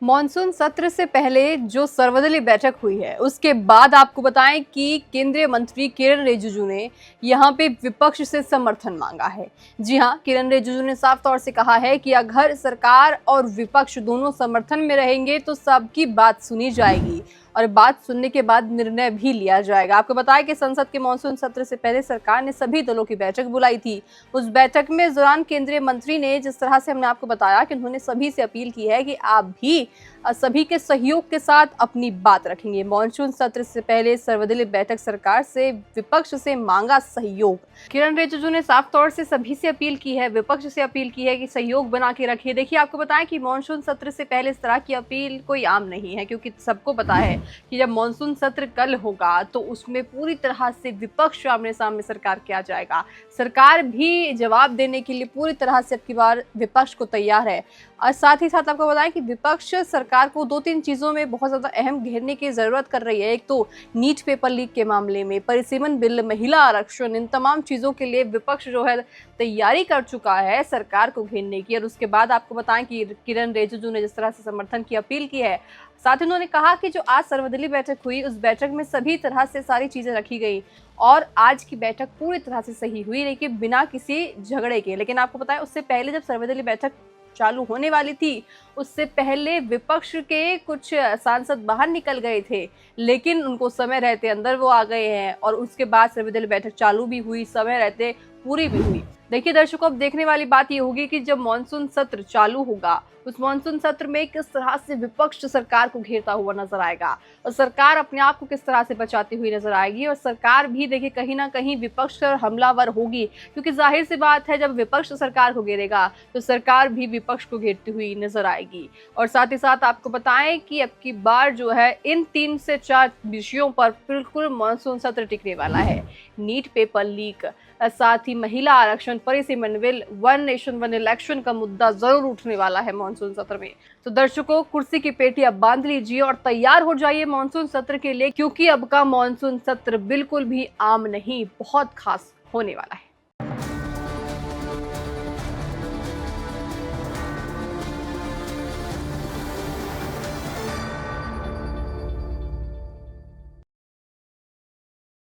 Monsoon सत्र से पहले जो सर्वदलीय बैठक हुई है उसके बाद आपको बताएं कि केंद्रीय मंत्री किरण रिजिजू ने यहां पे विपक्ष से समर्थन मांगा है। जी हां, किरण रिजिजू ने साफ तौर से कहा है कि अगर सरकार और विपक्ष दोनों समर्थन में रहेंगे तो सबकी बात सुनी जाएगी और बात सुनने के बाद निर्णय भी लिया जाएगा। आपको बताया कि संसद के मानसून सत्र से पहले सरकार ने सभी दलों की बैठक बुलाई थी। उस बैठक में इस दौरान केंद्रीय मंत्री ने जिस तरह से हमने आपको बताया कि उन्होंने सभी से अपील की है कि आप भी सभी के सहयोग के साथ अपनी बात रखेंगे। मानसून सत्र से पहले सर्वदलीय बैठक सरकार से विपक्ष से मांगा सहयोग। किरण रिजिजू ने साफ तौर से सभी से अपील की है, विपक्ष से अपील की है कि सहयोग बना के रखिए। देखिए, आपको बताएं कि मानसून सत्र से पहले इस तरह की अपील कोई आम नहीं है, क्योंकि सबको पता है कि जब मानसून सत्र कल होगा तो उसमें पूरी तरह से विपक्ष आमने सामने सरकार के आ जाएगा। सरकार भी जवाब देने के लिए पूरी तरह से अब की बार विपक्ष को तैयार है। और साथ ही साथ आपको बताएं कि विपक्ष सरकार को दो तीन चीजों में बहुत ज्यादा अहम घेरने की जरूरत कर रही है। एक तो नीट पेपर लीक के मामले में, परिसीमन बिल, महिला आरक्षण, इन तमाम चीजों के लिए विपक्ष जो है तैयारी कर चुका है सरकार को घेरने की। और उसके बाद आपको बताएं कि किरण रिजिजू ने जिस तरह से समर्थन की अपील की है, साथ ही उन्होंने कहा कि जो आज सर्वदलीय बैठक हुई उस बैठक में सभी तरह से सारी चीजें रखी गई और आज की बैठक पूरी तरह से सही हुई, लेकिन बिना किसी झगड़े के। लेकिन आपको पता है, उससे पहले जब सर्वदलीय बैठक चालू होने वाली थी उससे पहले विपक्ष के कुछ सांसद बाहर निकल गए थे, लेकिन उनको समय रहते अंदर वो आ गए हैं और उसके बाद सर्वदलीय बैठक चालू भी हुई, समय रहते पूरी भी हुई। देखिए दर्शकों, अब देखने वाली बात ये होगी कि जब मानसून सत्र चालू होगा उस मानसून सत्र में किस तरह से विपक्ष सरकार को घेरता हुआ नजर आएगा और सरकार अपने आप को किस तरह से बचाती हुई नजर आएगी। और सरकार भी देखिए कहीं ना कहीं विपक्ष पर हमलावर होगी, क्योंकि जाहिर सी बात है जब विपक्ष सरकार को घेरेगा तो सरकार भी विपक्ष को घेरती हुई नजर आएगी। और साथ ही साथ आपको बताएं कि अब की बार जो है इन 3 से 4 विषयों पर बिल्कुल मानसून सत्र टिकने वाला है। नीट पेपर लीक, साथ ही महिला आरक्षण, परिसीमन bill, one nation one election का मुद्दा जरूर उठने वाला है मानसून सत्र में। तो दर्शकों, कुर्सी की पेटी अब बांध लीजिए और तैयार हो जाइए मानसून सत्र के लिए, क्योंकि अब का मानसून सत्र बिल्कुल भी आम नहीं, बहुत खास होने वाला है।